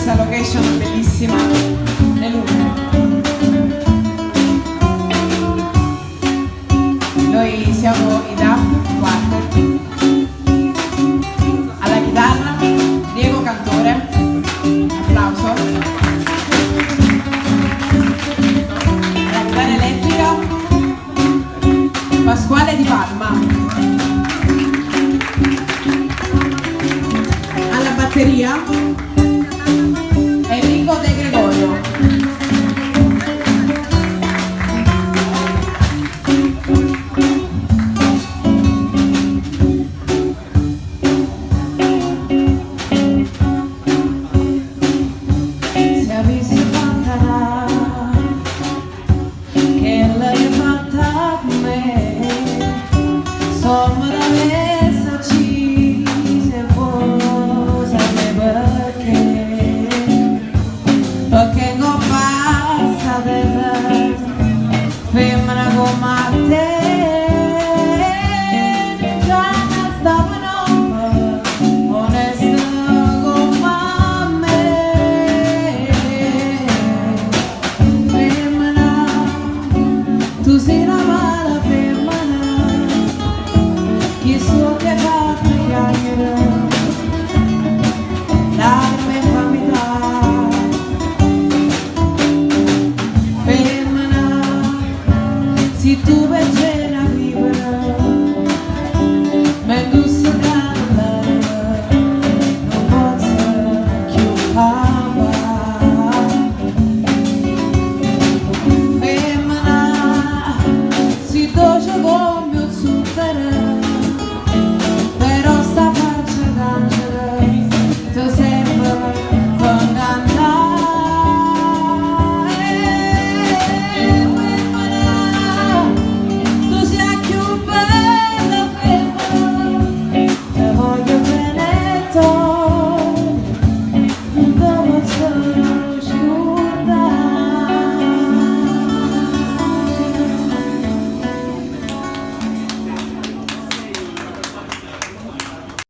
questa location bellissima nell'Umbria. Noi siamo i Daft Quartet. Alla chitarra Diego Cantore, applauso. Alla chitarra elettrica Pasquale Di Palma. Alla batteria Enrico De Gregorio. Se avessi fatta che l'hai fatta con me, somma da pensaci se può sapere perché non passa per femmina come te. Già non stavano onesta come me. Femmina, tu sei la mala femmina, chi so che fa chiacchiere, darmi famiglia. Femmina, se tu vedi